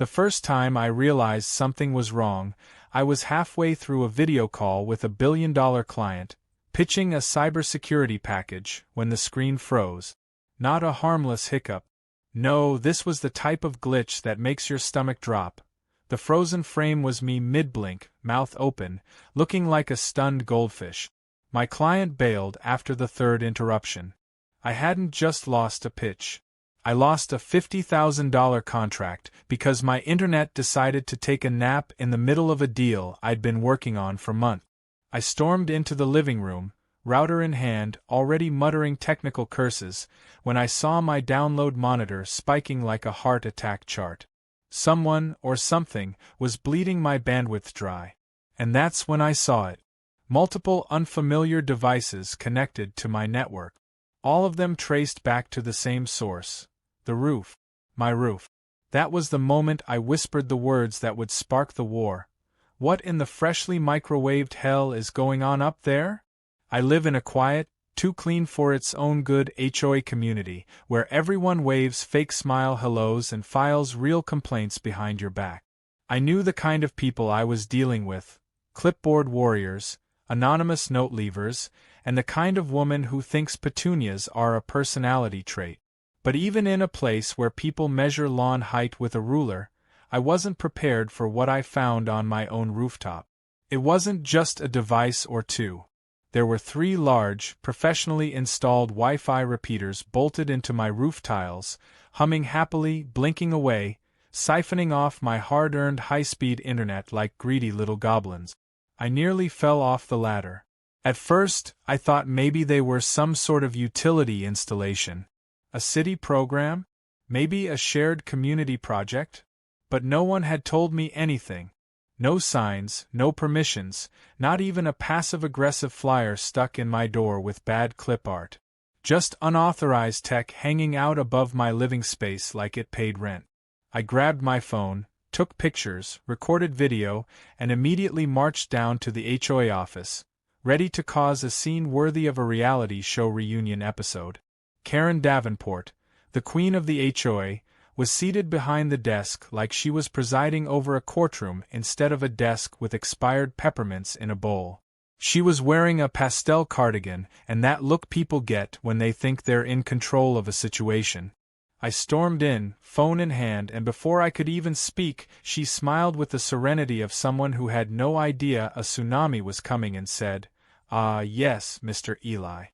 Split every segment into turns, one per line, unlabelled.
The first time I realized something was wrong, I was halfway through a video call with a billion-dollar client, pitching a cybersecurity package, when the screen froze. Not a harmless hiccup. No, this was the type of glitch that makes your stomach drop. The frozen frame was me mid-blink, mouth open, looking like a stunned goldfish. My client bailed after the third interruption. I hadn't just lost a pitch. I lost a $50,000 contract because my internet decided to take a nap in the middle of a deal I'd been working on for months. I stormed into the living room, router in hand, already muttering technical curses, when I saw my download monitor spiking like a heart attack chart. Someone, or something, was bleeding my bandwidth dry. And that's when I saw it. Multiple unfamiliar devices connected to my network. All of them traced back to the same source. The roof. My roof. That was the moment I whispered the words that would spark the war. What in the freshly microwaved hell is going on up there? I live in a quiet, too clean for its own good HOA community, where everyone waves fake smile hellos and files real complaints behind your back. I knew the kind of people I was dealing with: clipboard warriors, anonymous note leavers, and the kind of woman who thinks petunias are a personality trait. But even in a place where people measure lawn height with a ruler, I wasn't prepared for what I found on my own rooftop. It wasn't just a device or two. There were 3 large, professionally installed Wi-Fi repeaters bolted into my roof tiles, humming happily, blinking away, siphoning off my hard-earned high-speed internet like greedy little goblins. I nearly fell off the ladder. At first, I thought maybe they were some sort of utility installation. A city program? Maybe a shared community project? But no one had told me anything. No signs, no permissions, not even a passive-aggressive flyer stuck in my door with bad clip art. Just unauthorized tech hanging out above my living space like it paid rent. I grabbed my phone, took pictures, recorded video, and immediately marched down to the HOA office, ready to cause a scene worthy of a reality show reunion episode. Karen Davenport, the queen of the HOA, was seated behind the desk like she was presiding over a courtroom instead of a desk with expired peppermints in a bowl. She was wearing a pastel cardigan and that look people get when they think they're in control of a situation. I stormed in, phone in hand, and before I could even speak, she smiled with the serenity of someone who had no idea a tsunami was coming and said, "Ah, yes, Mr. Eli.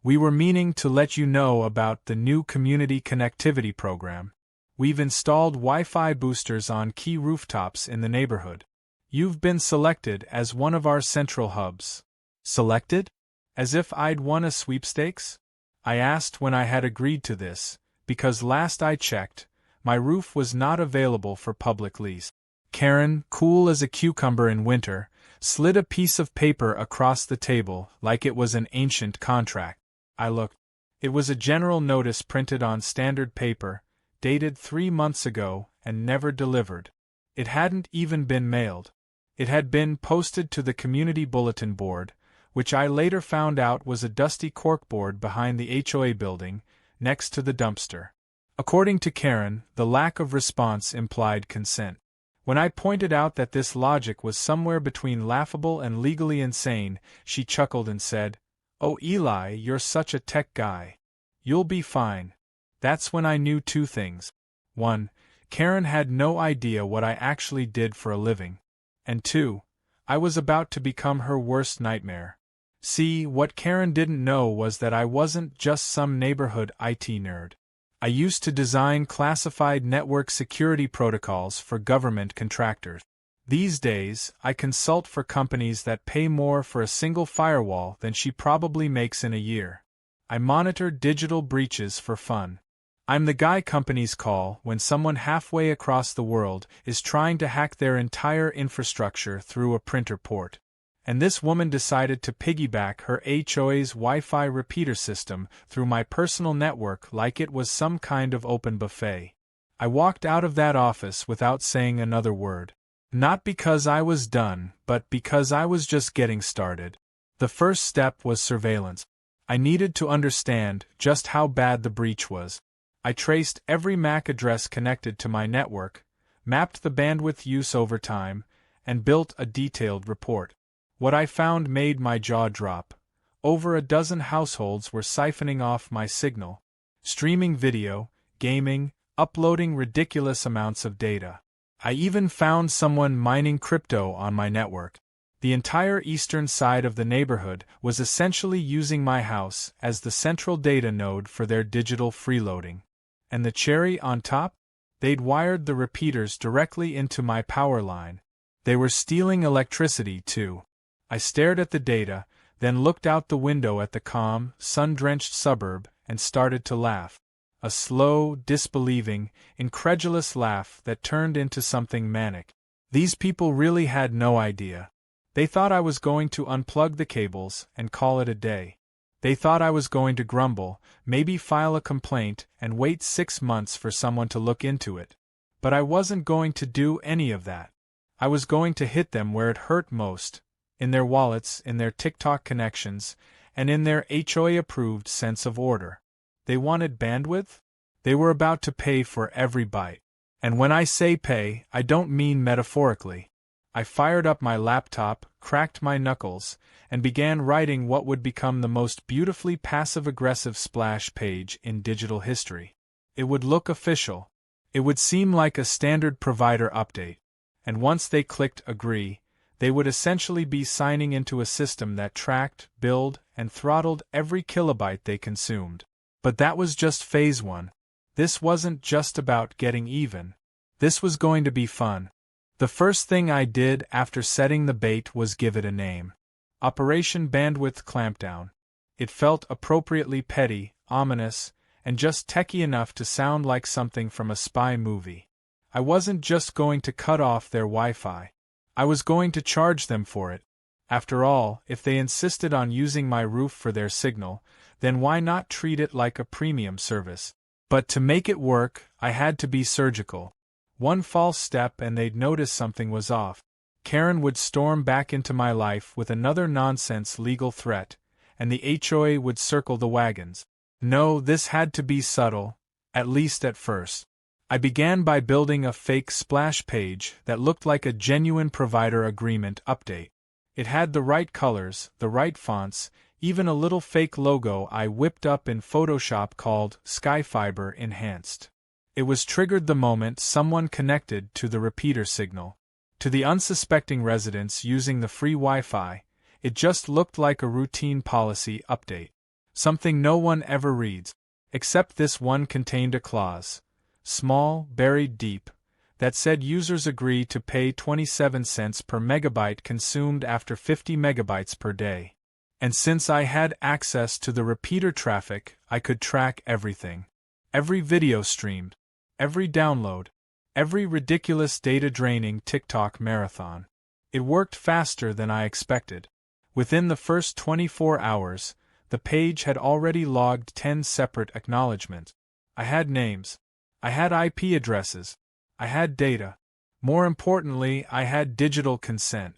We were meaning to let you know about the new community connectivity program. We've installed Wi-Fi boosters on key rooftops in the neighborhood. You've been selected as one of our central hubs." Selected? As if I'd won a sweepstakes? I asked when I had agreed to this, because last I checked, my roof was not available for public lease. Karen, cool as a cucumber in winter, slid a piece of paper across the table like it was an ancient contract. I looked. It was a general notice printed on standard paper, dated 3 months ago, and never delivered. It hadn't even been mailed. It had been posted to the community bulletin board, which I later found out was a dusty corkboard behind the HOA building, next to the dumpster. According to Karen, the lack of response implied consent. When I pointed out that this logic was somewhere between laughable and legally insane, she chuckled and said, "Oh Eli, you're such a tech guy. You'll be fine." That's when I knew 2 things. 1, Karen had no idea what I actually did for a living. And 2, I was about to become her worst nightmare. See, what Karen didn't know was that I wasn't just some neighborhood IT nerd. I used to design classified network security protocols for government contractors. These days, I consult for companies that pay more for a single firewall than she probably makes in a year. I monitor digital breaches for fun. I'm the guy companies call when someone halfway across the world is trying to hack their entire infrastructure through a printer port. And this woman decided to piggyback her HOA's Wi-Fi repeater system through my personal network like it was some kind of open buffet. I walked out of that office without saying another word. Not because I was done, but because I was just getting started. The first step was surveillance. I needed to understand just how bad the breach was. I traced every MAC address connected to my network, mapped the bandwidth use over time, and built a detailed report. What I found made my jaw drop. Over a dozen households were siphoning off my signal, streaming video, gaming, uploading ridiculous amounts of data. I even found someone mining crypto on my network. The entire eastern side of the neighborhood was essentially using my house as the central data node for their digital freeloading. And the cherry on top? They'd wired the repeaters directly into my power line. They were stealing electricity, too. I stared at the data, then looked out the window at the calm, sun-drenched suburb and started to laugh. A slow, disbelieving, incredulous laugh that turned into something manic. These people really had no idea. They thought I was going to unplug the cables and call it a day. They thought I was going to grumble, maybe file a complaint and wait 6 months for someone to look into it. But I wasn't going to do any of that. I was going to hit them where it hurt most, in their wallets, in their TikTok connections, and in their HOA-approved sense of order. They wanted bandwidth? They were about to pay for every byte. And when I say pay, I don't mean metaphorically. I fired up my laptop, cracked my knuckles, and began writing what would become the most beautifully passive-aggressive splash page in digital history. It would look official. It would seem like a standard provider update. And once they clicked agree, they would essentially be signing into a system that tracked, billed, and throttled every kilobyte they consumed. But that was just phase 1. This wasn't just about getting even. This was going to be fun. The first thing I did after setting the bait was give it a name. Operation Bandwidth Clampdown. It felt appropriately petty, ominous, and just techy enough to sound like something from a spy movie. I wasn't just going to cut off their Wi-Fi. I was going to charge them for it. After all, if they insisted on using my roof for their signal, then why not treat it like a premium service? But to make it work, I had to be surgical. One false step and they'd notice something was off. Karen would storm back into my life with another nonsense legal threat, and the HOA would circle the wagons. No, this had to be subtle, at least at first. I began by building a fake splash page that looked like a genuine provider agreement update. It had the right colors, the right fonts, even a little fake logo I whipped up in Photoshop called Skyfiber Enhanced. It was triggered the moment someone connected to the repeater signal. To the unsuspecting residents using the free Wi-Fi, it just looked like a routine policy update. Something no one ever reads. Except this one contained a clause, small, buried deep, that said users agree to pay 27 cents per megabyte consumed after 50 megabytes per day. And since I had access to the repeater traffic, I could track everything. Every video streamed, every download, every ridiculous data-draining TikTok marathon. It worked faster than I expected. Within the first 24 hours, the page had already logged 10 separate acknowledgements. I had names. I had IP addresses. I had data. More importantly, I had digital consent.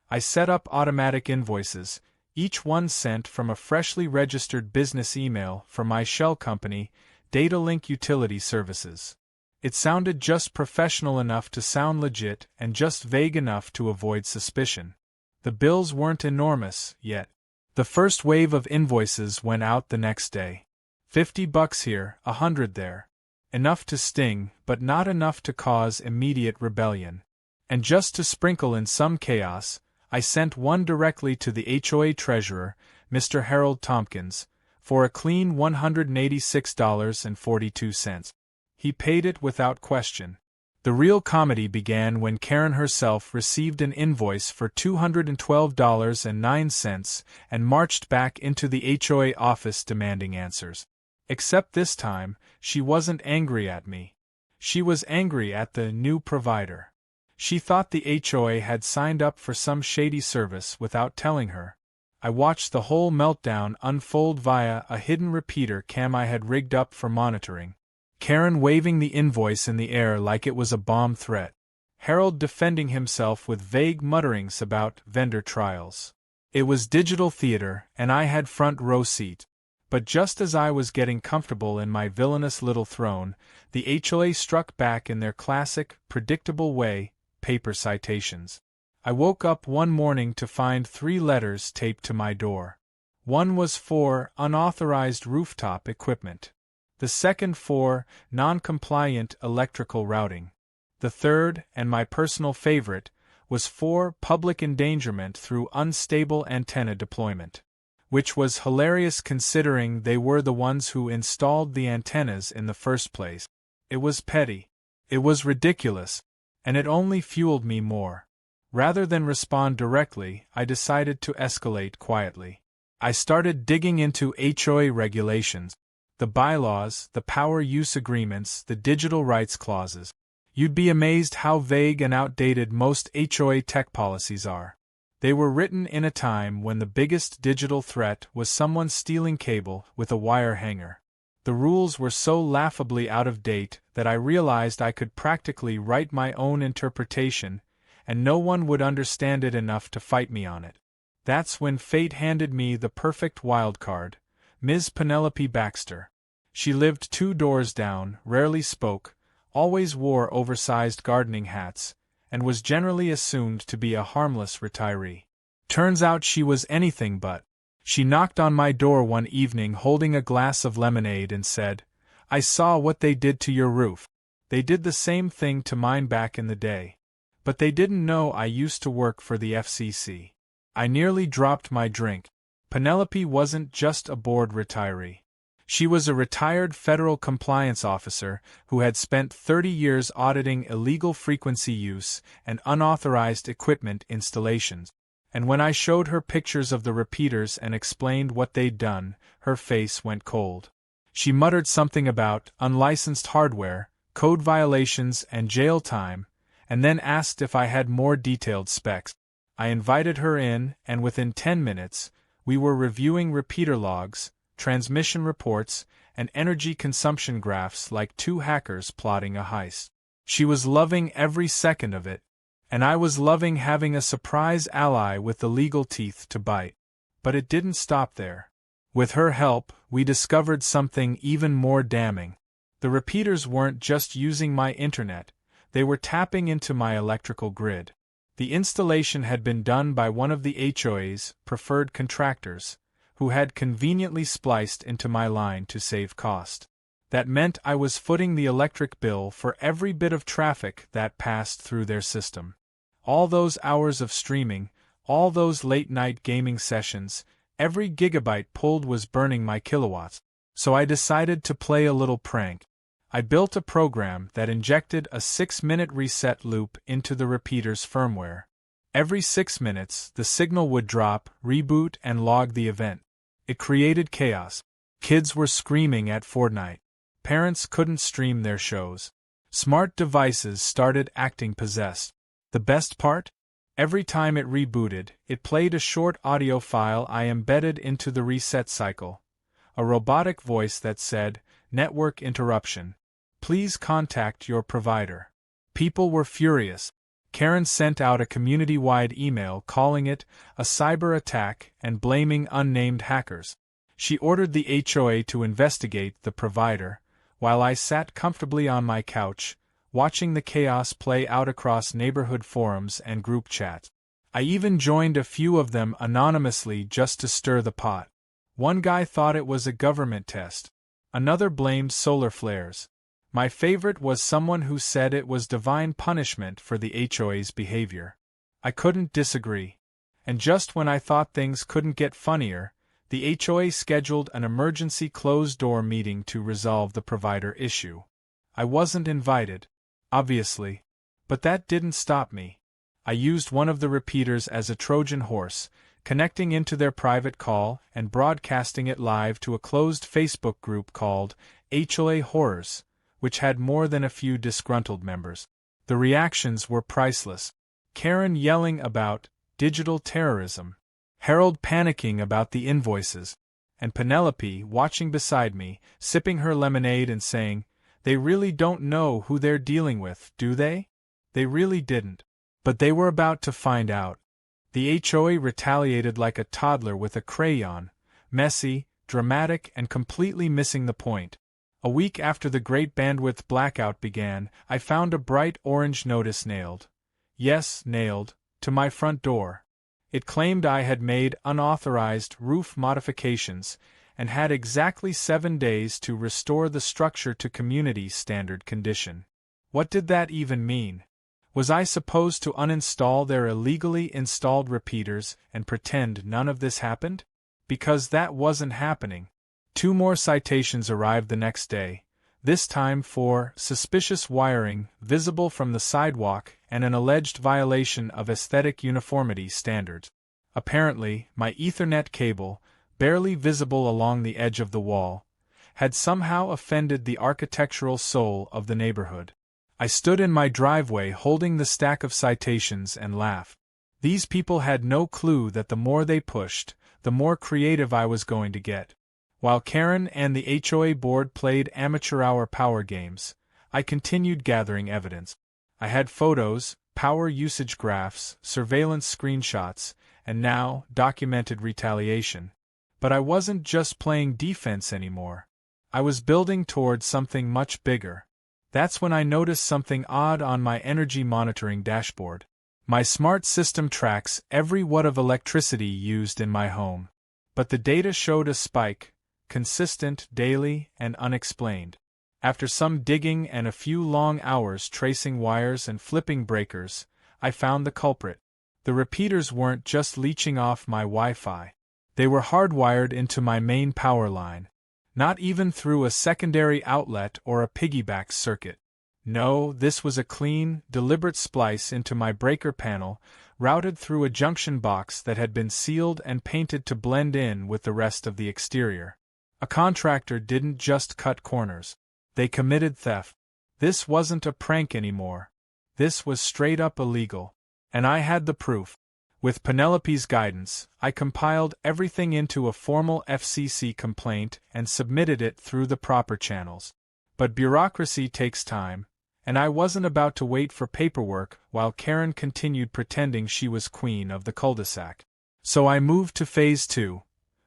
I set up automatic invoices, each one sent from a freshly registered business email for my shell company, DataLink Utility Services. It sounded just professional enough to sound legit and just vague enough to avoid suspicion. The bills weren't enormous, yet. The first wave of invoices went out the next day. $50 here, $100 there. Enough to sting, but not enough to cause immediate rebellion. And just to sprinkle in some chaos, I sent one directly to the HOA treasurer, Mr. Harold Tompkins, for a clean $186.42. He paid it without question. The real comedy began when Karen herself received an invoice for $212.09 and marched back into the HOA office demanding answers. Except this time, she wasn't angry at me. She was angry at the new provider. She thought the HOA had signed up for some shady service without telling her. I watched the whole meltdown unfold via a hidden repeater cam I had rigged up for monitoring. Karen waving the invoice in the air like it was a bomb threat. Harold defending himself with vague mutterings about vendor trials. It was digital theater, and I had front row seat. But just as I was getting comfortable in my villainous little throne, the HOA struck back in their classic, predictable way: paper citations. I woke up one morning to find 3 letters taped to my door. One was for unauthorized rooftop equipment. The second for non-compliant electrical routing. The third, and my personal favorite, was for public endangerment through unstable antenna deployment. Which was hilarious considering they were the ones who installed the antennas in the first place. It was petty. It was ridiculous. And it only fueled me more. Rather than respond directly, I decided to escalate quietly. I started digging into HOA regulations, the bylaws, the power use agreements, the digital rights clauses. You'd be amazed how vague and outdated most HOA tech policies are. They were written in a time when the biggest digital threat was someone stealing cable with a wire hanger. The rules were so laughably out of date that I realized I could practically write my own interpretation, and no one would understand it enough to fight me on it. That's when fate handed me the perfect wildcard, Ms. Penelope Baxter. She lived 2 doors down, rarely spoke, always wore oversized gardening hats, and was generally assumed to be a harmless retiree. Turns out she was anything but. She knocked on my door one evening holding a glass of lemonade and said, "I saw what they did to your roof. They did the same thing to mine back in the day. But they didn't know I used to work for the FCC." I nearly dropped my drink. Penelope wasn't just a bored retiree. She was a retired federal compliance officer who had spent 30 years auditing illegal frequency use and unauthorized equipment installations. And when I showed her pictures of the repeaters and explained what they'd done, her face went cold. She muttered something about unlicensed hardware, code violations, and jail time, and then asked if I had more detailed specs. I invited her in, and within 10 minutes, we were reviewing repeater logs, transmission reports, and energy consumption graphs like 2 hackers plotting a heist. She was loving every second of it, and I was loving having a surprise ally with the legal teeth to bite. But it didn't stop there. With her help, we discovered something even more damning. The repeaters weren't just using my internet, they were tapping into my electrical grid. The installation had been done by one of the HOA's preferred contractors, who had conveniently spliced into my line to save cost. That meant I was footing the electric bill for every bit of traffic that passed through their system. All those hours of streaming, all those late-night gaming sessions, every gigabyte pulled was burning my kilowatts. So I decided to play a little prank. I built a program that injected a 6-minute reset loop into the repeater's firmware. Every 6 minutes, the signal would drop, reboot, and log the event. It created chaos. Kids were screaming at Fortnite. Parents couldn't stream their shows. Smart devices started acting possessed. The best part? Every time it rebooted, it played a short audio file I embedded into the reset cycle. A robotic voice that said, "Network interruption. Please contact your provider." People were furious. Karen sent out a community-wide email calling it a cyber attack and blaming unnamed hackers. She ordered the HOA to investigate the provider, while I sat comfortably on my couch, watching the chaos play out across neighborhood forums and group chats. I even joined a few of them anonymously just to stir the pot. One guy thought it was a government test. Another blamed solar flares. My favorite was someone who said it was divine punishment for the HOA's behavior. I couldn't disagree. And just when I thought things couldn't get funnier, the HOA scheduled an emergency closed-door meeting to resolve the provider issue. I wasn't invited, obviously, but that didn't stop me. I used one of the repeaters as a Trojan horse, connecting into their private call and broadcasting it live to a closed Facebook group called HOA Horrors, which had more than a few disgruntled members. The reactions were priceless. Karen yelling about digital terrorism, Harold panicking about the invoices, and Penelope watching beside me, sipping her lemonade and saying, "They really don't know who they're dealing with, do they?" They really didn't. But they were about to find out. The HOA retaliated like a toddler with a crayon, messy, dramatic and completely missing the point. A week after the Great Bandwidth Blackout began, I found a bright orange notice nailed. Yes, nailed, to my front door. It claimed I had made unauthorized roof modifications and had exactly 7 days to restore the structure to community standard condition. What did that even mean? Was I supposed to uninstall their illegally installed repeaters and pretend none of this happened? Because that wasn't happening. 2 more citations arrived the next day, this time for suspicious wiring visible from the sidewalk and an alleged violation of aesthetic uniformity standards. Apparently, my Ethernet cable, barely visible along the edge of the wall, had somehow offended the architectural soul of the neighborhood. I stood in my driveway holding the stack of citations and laughed. These people had no clue that the more they pushed, the more creative I was going to get. While Karen and the HOA board played amateur hour power games, I continued gathering evidence. I had photos, power usage graphs, surveillance screenshots, and now documented retaliation. But I wasn't just playing defense anymore. I was building towards something much bigger. That's when I noticed something odd on my energy monitoring dashboard. My smart system tracks every watt of electricity used in my home. But the data showed a spike, consistent, daily, and unexplained. After some digging and a few long hours tracing wires and flipping breakers, I found the culprit. The repeaters weren't just leeching off my Wi-Fi. They were hardwired into my main power line. Not even through a secondary outlet or a piggyback circuit. No, this was a clean, deliberate splice into my breaker panel, routed through a junction box that had been sealed and painted to blend in with the rest of the exterior. A contractor didn't just cut corners. They committed theft. This wasn't a prank anymore. This was straight up illegal. And I had the proof. With Penelope's guidance, I compiled everything into a formal FCC complaint and submitted it through the proper channels. But bureaucracy takes time, and I wasn't about to wait for paperwork while Karen continued pretending she was queen of the cul-de-sac. So I moved to Phase 2,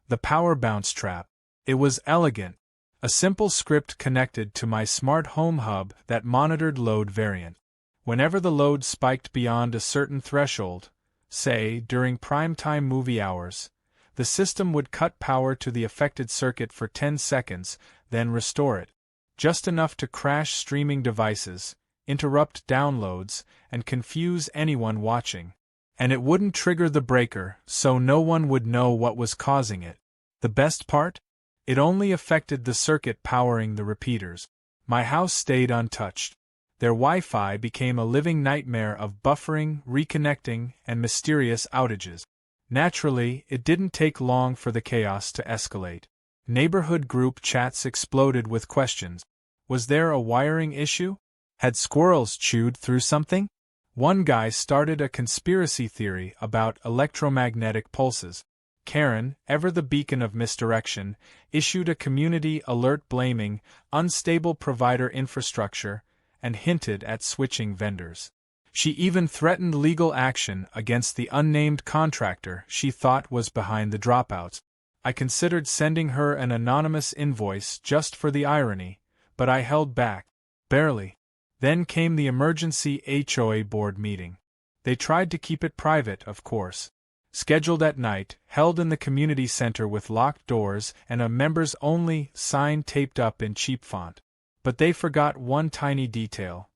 the power bounce trap. It was elegant. A simple script connected to my smart home hub that monitored load variant. Whenever the load spiked beyond a certain threshold, say during prime-time movie hours, the system would cut power to the affected circuit for 10 seconds, then restore it. Just enough to crash streaming devices, interrupt downloads, and confuse anyone watching. And it wouldn't trigger the breaker, so no one would know what was causing it. The best part? It only affected the circuit powering the repeaters. My house stayed untouched. Their Wi-Fi became a living nightmare of buffering, reconnecting, and mysterious outages. Naturally, it didn't take long for the chaos to escalate. Neighborhood group chats exploded with questions. Was there a wiring issue? Had squirrels chewed through something? One guy started a conspiracy theory about electromagnetic pulses. Karen, ever the beacon of misdirection, issued a community alert blaming unstable provider infrastructure and hinted at switching vendors. She even threatened legal action against the unnamed contractor she thought was behind the dropouts. I considered sending her an anonymous invoice just for the irony, but I held back. Barely. Then came the emergency HOA board meeting. They tried to keep it private, of course. Scheduled at night, held in the community center with locked doors and a members-only sign taped up in cheap font. But they forgot one tiny detail.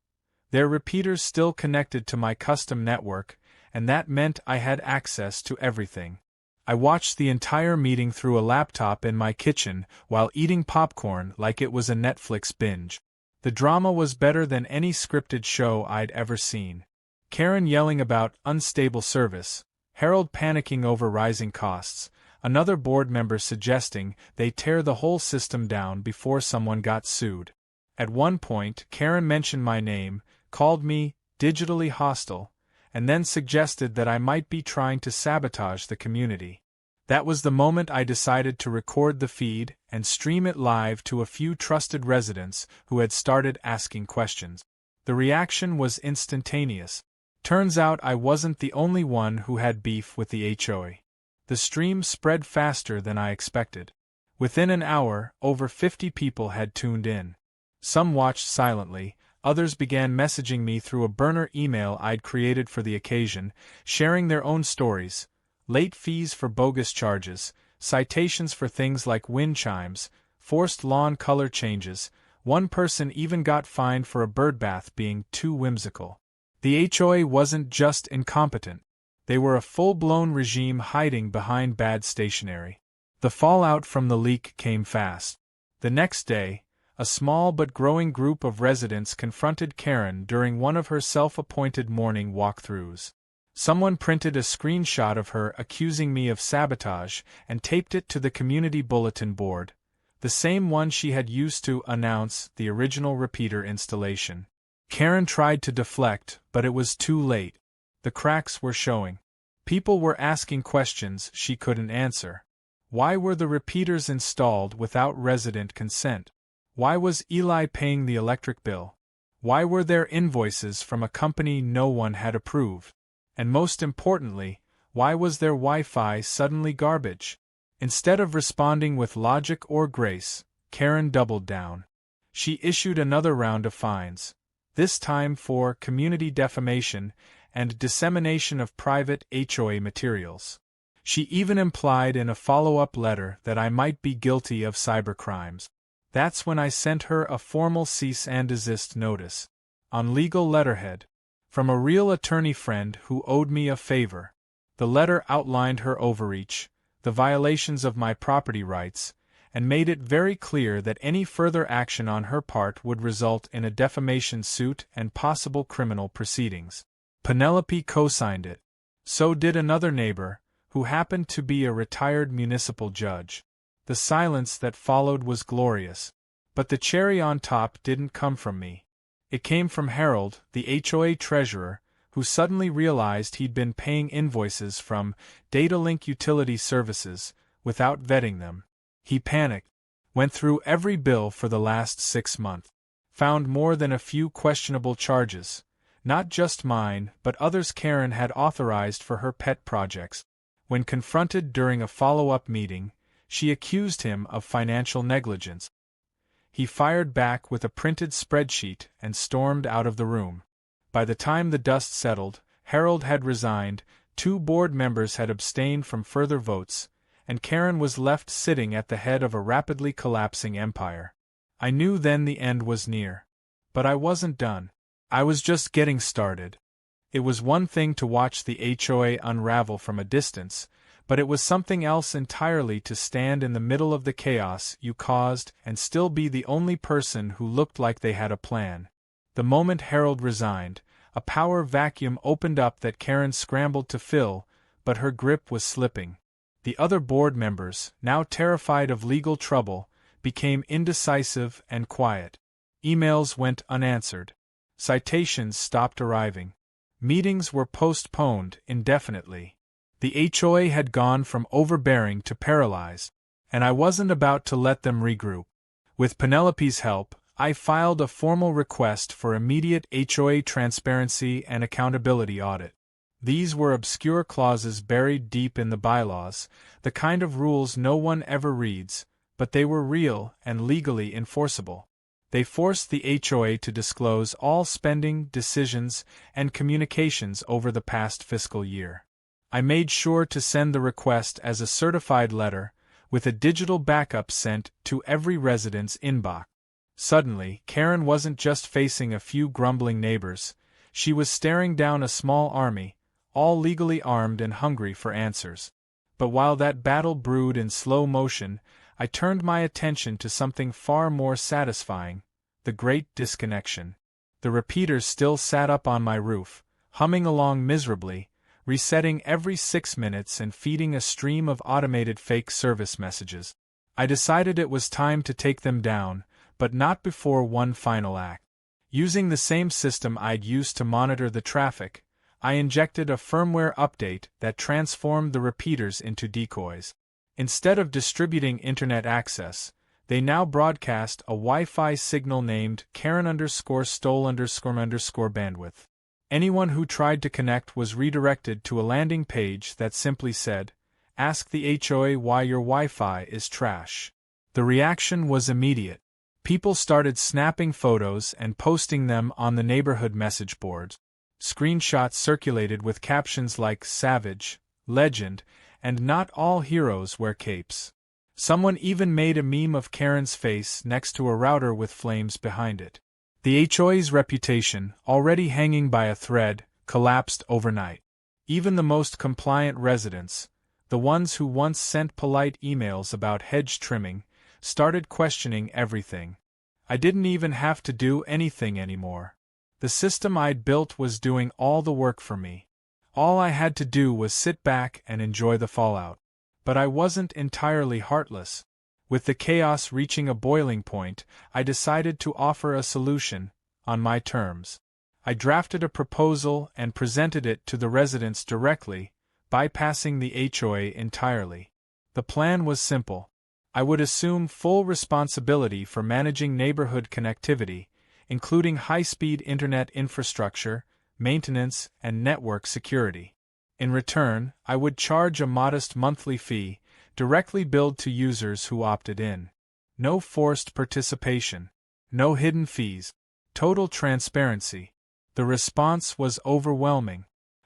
Their repeaters still connected to my custom network, and that meant I had access to everything. I watched the entire meeting through a laptop in my kitchen while eating popcorn like it was a Netflix binge. The drama was better than any scripted show I'd ever seen. Karen yelling about unstable service, Harold panicking over rising costs, another board member suggesting they tear the whole system down before someone got sued. At one point, Karen mentioned my name, called me digitally hostile, and then suggested that I might be trying to sabotage the community. That was the moment I decided to record the feed and stream it live to a few trusted residents who had started asking questions. The reaction was instantaneous. Turns out I wasn't the only one who had beef with the HOA. The stream spread faster than I expected. Within an hour, over 50 people had tuned in. Some watched silently, others began messaging me through a burner email I'd created for the occasion, sharing their own stories: late fees for bogus charges, citations for things like wind chimes, forced lawn color changes. One person even got fined for a birdbath being too whimsical. The HOA wasn't just incompetent. They were a full-blown regime hiding behind bad stationery. The fallout from the leak came fast. The next day, a small but growing group of residents confronted Karen during one of her self-appointed morning walkthroughs. Someone printed a screenshot of her accusing me of sabotage and taped it to the community bulletin board, the same one she had used to announce the original repeater installation. Karen tried to deflect, but it was too late. The cracks were showing. People were asking questions she couldn't answer. Why were the repeaters installed without resident consent? Why was Eli paying the electric bill? Why were there invoices from a company no one had approved? And most importantly, why was their Wi-Fi suddenly garbage? Instead of responding with logic or grace, Karen doubled down. She issued another round of fines, this time for community defamation and dissemination of private HOA materials. She even implied in a follow-up letter that I might be guilty of cybercrimes. That's when I sent her a formal cease and desist notice, on legal letterhead, from a real attorney friend who owed me a favor. The letter outlined her overreach, the violations of my property rights, and made it very clear that any further action on her part would result in a defamation suit and possible criminal proceedings. Penelope co-signed it. So did another neighbor, who happened to be a retired municipal judge. The silence that followed was glorious. But the cherry on top didn't come from me. It came from Harold, the HOA treasurer, who suddenly realized he'd been paying invoices from Datalink Utility Services without vetting them. He panicked, went through every bill for the last 6 months, found more than a few questionable charges, not just mine but others Karen had authorized for her pet projects. When confronted during a follow-up meeting, she accused him of financial negligence. He fired back with a printed spreadsheet and stormed out of the room. By the time the dust settled, Harold had resigned, 2 board members had abstained from further votes, and Karen was left sitting at the head of a rapidly collapsing empire. I knew then the end was near. But I wasn't done. I was just getting started. It was one thing to watch the HOA unravel from a distance, but it was something else entirely to stand in the middle of the chaos you caused and still be the only person who looked like they had a plan. The moment Harold resigned, a power vacuum opened up that Karen scrambled to fill, but her grip was slipping. The other board members, now terrified of legal trouble, became indecisive and quiet. Emails went unanswered. Citations stopped arriving. Meetings were postponed indefinitely. The HOA had gone from overbearing to paralyzed, and I wasn't about to let them regroup. With Penelope's help, I filed a formal request for immediate HOA transparency and accountability audit. These were obscure clauses buried deep in the bylaws, the kind of rules no one ever reads, but they were real and legally enforceable. They forced the HOA to disclose all spending, decisions, and communications over the past fiscal year. I made sure to send the request as a certified letter, with a digital backup sent to every resident's inbox. Suddenly, Karen wasn't just facing a few grumbling neighbors, she was staring down a small army, all legally armed and hungry for answers. But while that battle brewed in slow motion, I turned my attention to something far more satisfying: the great disconnection. The repeaters still sat up on my roof, humming along miserably, resetting every 6 minutes and feeding a stream of automated fake service messages. I decided it was time to take them down, but not before one final act. Using the same system I'd used to monitor the traffic, I injected a firmware update that transformed the repeaters into decoys. Instead of distributing internet access, they now broadcast a Wi-Fi signal named Karen_stole_bandwidth. Anyone who tried to connect was redirected to a landing page that simply said, "Ask the HOA why your Wi-Fi is trash." The reaction was immediate. People started snapping photos and posting them on the neighborhood message boards. Screenshots circulated with captions like "Savage," "Legend," and "Not all heroes wear capes." Someone even made a meme of Karen's face next to a router with flames behind it. The HOA's reputation, already hanging by a thread, collapsed overnight. Even the most compliant residents, the ones who once sent polite emails about hedge trimming, started questioning everything. I didn't even have to do anything anymore. The system I'd built was doing all the work for me. All I had to do was sit back and enjoy the fallout. But I wasn't entirely heartless. With the chaos reaching a boiling point, I decided to offer a solution, on my terms. I drafted a proposal and presented it to the residents directly, bypassing the HOA entirely. The plan was simple. I would assume full responsibility for managing neighborhood connectivity, including high-speed internet infrastructure, maintenance, and network security. In return, I would charge a modest monthly fee, directly billed to users who opted in. No forced participation. No hidden fees. Total transparency. The response was overwhelming.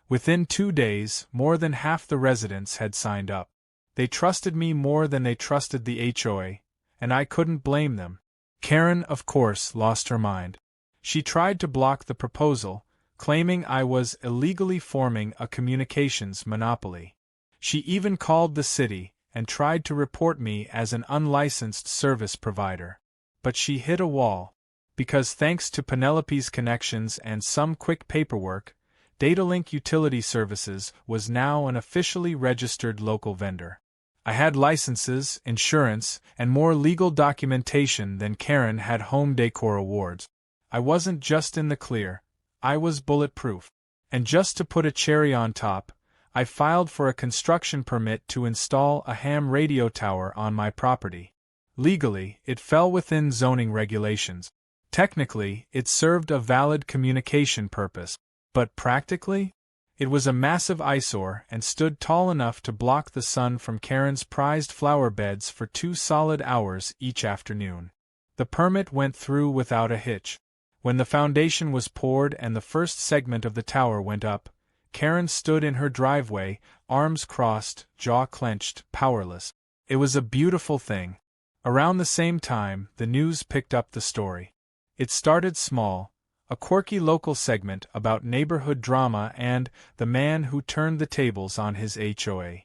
Within 2 days, more than half the residents had signed up. They trusted me more than they trusted the HOA, and I couldn't blame them. Karen, of course, lost her mind. She tried to block the proposal, claiming I was illegally forming a communications monopoly. She even called the city and tried to report me as an unlicensed service provider. But she hit a wall, because thanks to Penelope's connections and some quick paperwork, Datalink Utility Services was now an officially registered local vendor. I had licenses, insurance, and more legal documentation than Karen had home decor awards. I wasn't just in the clear, I was bulletproof. And just to put a cherry on top, I filed for a construction permit to install a ham radio tower on my property. Legally, it fell within zoning regulations. Technically, it served a valid communication purpose. But practically, it was a massive eyesore and stood tall enough to block the sun from Karen's prized flower beds for 2 solid hours each afternoon. The permit went through without a hitch. When the foundation was poured and the first segment of the tower went up, Karen stood in her driveway, arms crossed, jaw clenched, powerless. It was a beautiful thing. Around the same time, the news picked up the story. It started small, a quirky local segment about neighborhood drama and the man who turned the tables on his HOA.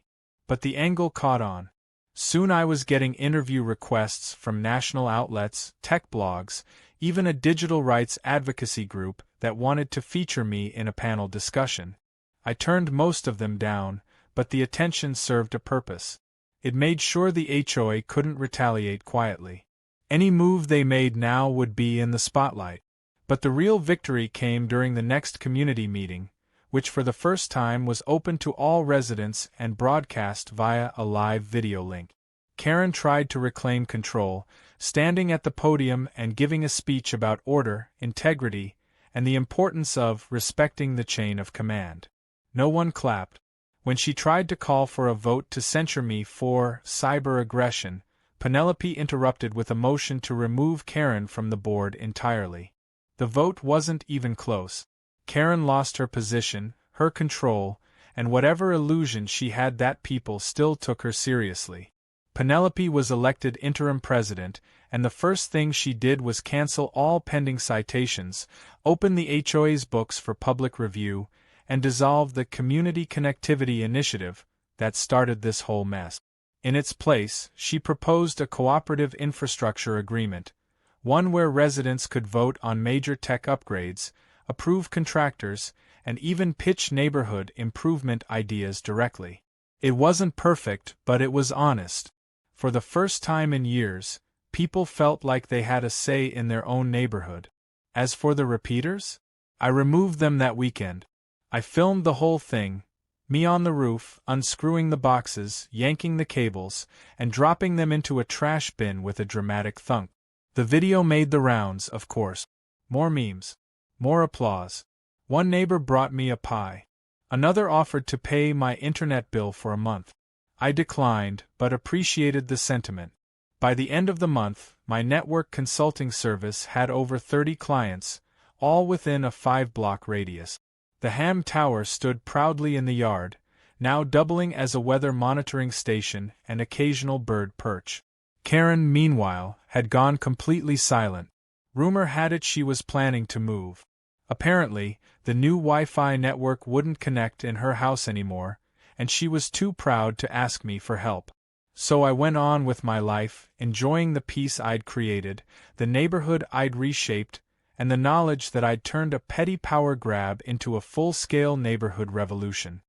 But the angle caught on. Soon I was getting interview requests from national outlets, tech blogs, even a digital rights advocacy group that wanted to feature me in a panel discussion. I turned most of them down, but the attention served a purpose. It made sure the HOA couldn't retaliate quietly. Any move they made now would be in the spotlight. But the real victory came during the next community meeting, which for the first time was open to all residents and broadcast via a live video link. Karen tried to reclaim control, standing at the podium and giving a speech about order, integrity, and the importance of respecting the chain of command. No one clapped. When she tried to call for a vote to censure me for cyber aggression, Penelope interrupted with a motion to remove Karen from the board entirely. The vote wasn't even close. Karen lost her position, her control, and whatever illusion she had that people still took her seriously. Penelope was elected interim president, and the first thing she did was cancel all pending citations, open the HOA's books for public review, and dissolve the Community Connectivity Initiative that started this whole mess. In its place, she proposed a cooperative infrastructure agreement, one where residents could vote on major tech upgrades, approve contractors, and even pitch neighborhood improvement ideas directly. It wasn't perfect, but it was honest. For the first time in years, people felt like they had a say in their own neighborhood. As for the repeaters, I removed them that weekend. I filmed the whole thing, me on the roof, unscrewing the boxes, yanking the cables, and dropping them into a trash bin with a dramatic thunk. The video made the rounds, of course. More memes. More applause. One neighbor brought me a pie. Another offered to pay my internet bill for a month. I declined, but appreciated the sentiment. By the end of the month, my network consulting service had over 30 clients, all within a 5-block radius. The Ham Tower stood proudly in the yard, now doubling as a weather monitoring station and occasional bird perch. Karen, meanwhile, had gone completely silent. Rumor had it she was planning to move. Apparently, the new Wi-Fi network wouldn't connect in her house anymore, and she was too proud to ask me for help. So I went on with my life, enjoying the peace I'd created, the neighborhood I'd reshaped, and the knowledge that I'd turned a petty power grab into a full-scale neighborhood revolution.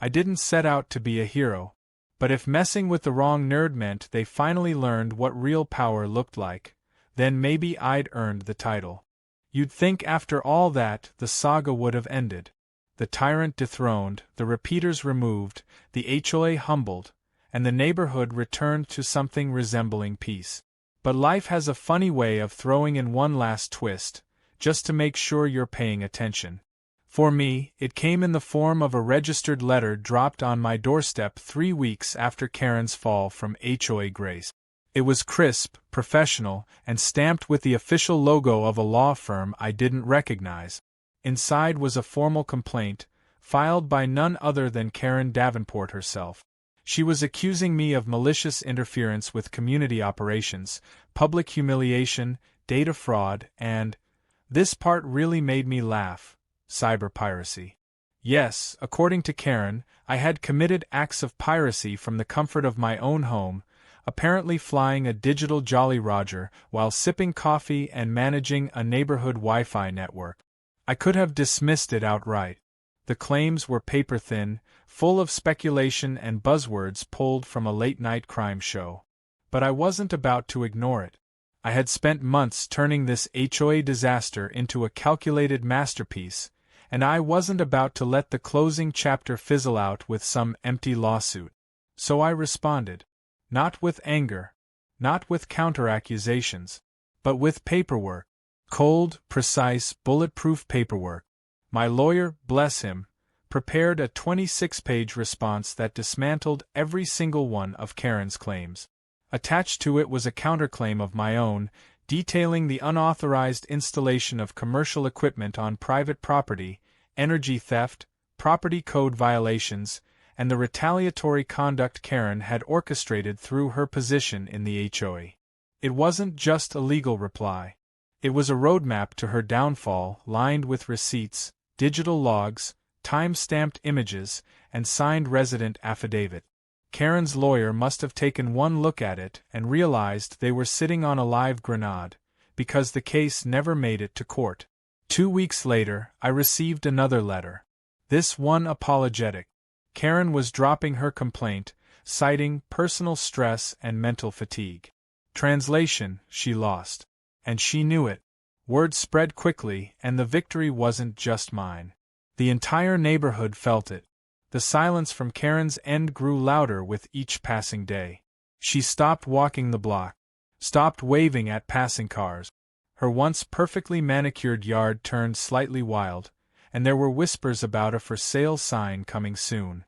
I didn't set out to be a hero, but if messing with the wrong nerd meant they finally learned what real power looked like, then maybe I'd earned the title. You'd think after all that, the saga would have ended. The tyrant dethroned, the repeaters removed, the HOA humbled, and the neighborhood returned to something resembling peace. But life has a funny way of throwing in one last twist, just to make sure you're paying attention. For me, it came in the form of a registered letter dropped on my doorstep 3 weeks after Karen's fall from HOA grace. It was crisp, professional, and stamped with the official logo of a law firm I didn't recognize. Inside was a formal complaint, filed by none other than Karen Davenport herself. She was accusing me of malicious interference with community operations, public humiliation, data fraud, and, this part really made me laugh, cyber piracy. Yes, according to Karen, I had committed acts of piracy from the comfort of my own home, apparently flying a digital Jolly Roger while sipping coffee and managing a neighborhood Wi-Fi network. I could have dismissed it outright. The claims were paper-thin, full of speculation and buzzwords pulled from a late-night crime show. But I wasn't about to ignore it. I had spent months turning this HOA disaster into a calculated masterpiece, and I wasn't about to let the closing chapter fizzle out with some empty lawsuit. So I responded. Not with anger, not with counter-accusations, but with paperwork. Cold, precise, bulletproof paperwork. My lawyer, bless him, prepared a 26-page response that dismantled every single one of Karen's claims. Attached to it was a counterclaim of my own, detailing the unauthorized installation of commercial equipment on private property, energy theft, property code violations, and the retaliatory conduct Karen had orchestrated through her position in the HOA. It wasn't just a legal reply. It was a roadmap to her downfall, lined with receipts, digital logs, time-stamped images, and signed resident affidavit. Karen's lawyer must have taken one look at it and realized they were sitting on a live grenade, because the case never made it to court. 2 weeks later, I received another letter. This one apologetic. Karen was dropping her complaint, citing personal stress and mental fatigue. Translation, she lost. And she knew it. Word spread quickly, and the victory wasn't just mine. The entire neighborhood felt it. The silence from Karen's end grew louder with each passing day. She stopped walking the block, stopped waving at passing cars. Her once perfectly manicured yard turned slightly wild, and there were whispers about a for sale sign coming soon.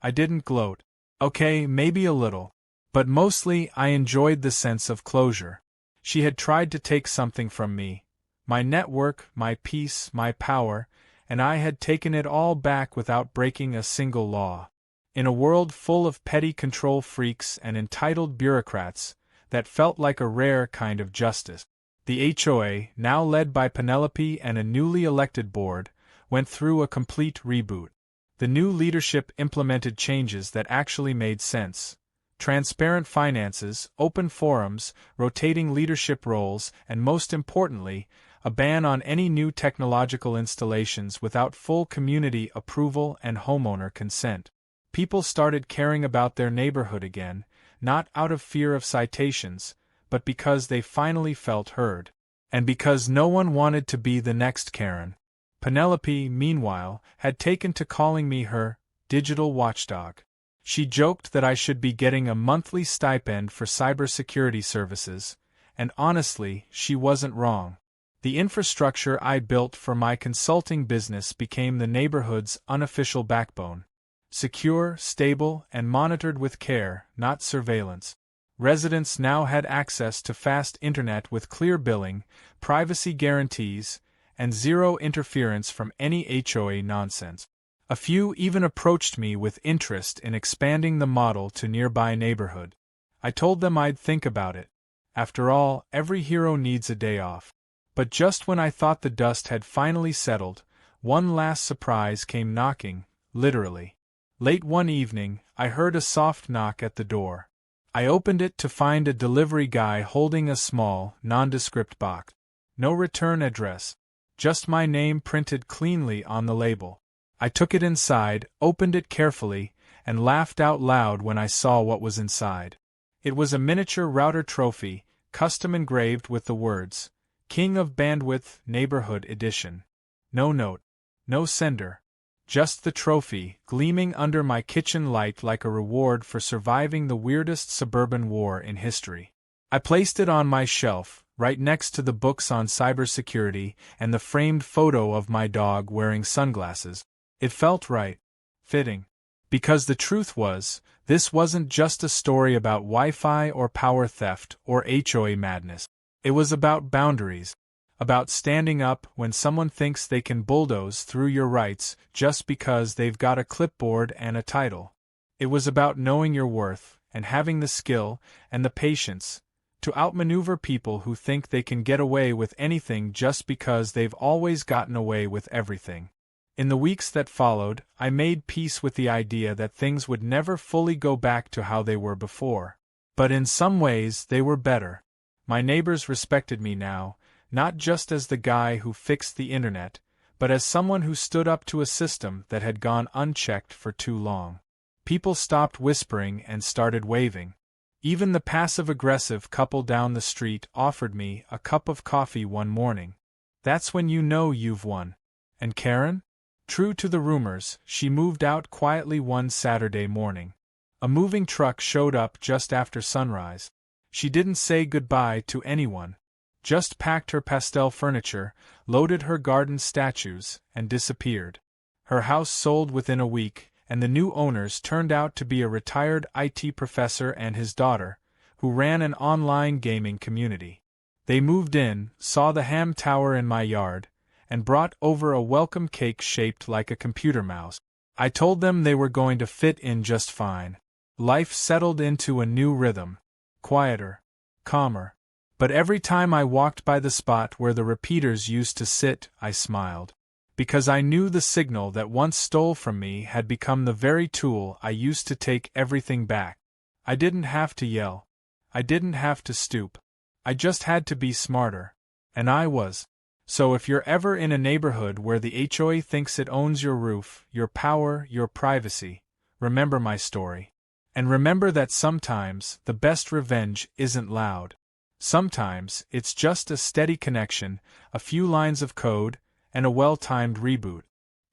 I didn't gloat. Okay, maybe a little. But mostly I enjoyed the sense of closure. She had tried to take something from me, my network, my peace, my power, and I had taken it all back without breaking a single law. In a world full of petty control freaks and entitled bureaucrats, that felt like a rare kind of justice. The HOA, now led by Penelope and a newly elected board, went through a complete reboot. The new leadership implemented changes that actually made sense. Transparent finances, open forums, rotating leadership roles, and most importantly, a ban on any new technological installations without full community approval and homeowner consent. People started caring about their neighborhood again, not out of fear of citations, but because they finally felt heard. And because no one wanted to be the next Karen. Penelope, meanwhile, had taken to calling me her digital watchdog. She joked that I should be getting a monthly stipend for cybersecurity services, and honestly, she wasn't wrong. The infrastructure I built for my consulting business became the neighborhood's unofficial backbone. Secure, stable, and monitored with care, not surveillance. Residents now had access to fast internet with clear billing, privacy guarantees, and zero interference from any HOA nonsense. A few even approached me with interest in expanding the model to nearby neighborhood. I told them I'd think about it. After all, every hero needs a day off. But just when I thought the dust had finally settled, one last surprise came knocking, literally. Late one evening, I heard a soft knock at the door. I opened it to find a delivery guy holding a small, nondescript box. No return address. Just my name printed cleanly on the label. I took it inside, opened it carefully, and laughed out loud when I saw what was inside. It was a miniature router trophy, custom engraved with the words, King of Bandwidth Neighborhood Edition. No note. No sender. Just the trophy, gleaming under my kitchen light like a reward for surviving the weirdest suburban war in history. I placed it on my shelf, right next to the books on cybersecurity and the framed photo of my dog wearing sunglasses. It felt right. Fitting. Because the truth was, this wasn't just a story about Wi-Fi or power theft or HOA madness. It was about boundaries. About standing up when someone thinks they can bulldoze through your rights just because they've got a clipboard and a title. It was about knowing your worth and having the skill and the patience to outmaneuver people who think they can get away with anything just because they've always gotten away with everything. In the weeks that followed, I made peace with the idea that things would never fully go back to how they were before. But in some ways, they were better. My neighbors respected me now, not just as the guy who fixed the internet, but as someone who stood up to a system that had gone unchecked for too long. People stopped whispering and started waving. Even the passive-aggressive couple down the street offered me a cup of coffee one morning. That's when you know you've won. And Karen? True to the rumors, she moved out quietly one Saturday morning. A moving truck showed up just after sunrise. She didn't say goodbye to anyone. Just packed her pastel furniture, loaded her garden statues, and disappeared. Her house sold within a week, and the new owners turned out to be a retired IT professor and his daughter, who ran an online gaming community. They moved in, saw the ham tower in my yard, and brought over a welcome cake shaped like a computer mouse. I told them they were going to fit in just fine. Life settled into a new rhythm. Quieter. Calmer. But every time I walked by the spot where the repeaters used to sit, I smiled. Because I knew the signal that once stole from me had become the very tool I used to take everything back. I didn't have to yell. I didn't have to stoop. I just had to be smarter. And I was. So if you're ever in a neighborhood where the HOA thinks it owns your roof, your power, your privacy, remember my story. And remember that sometimes the best revenge isn't loud. Sometimes it's just a steady connection, a few lines of code, and a well-timed reboot.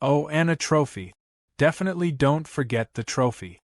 Oh, and a trophy. Definitely don't forget the trophy.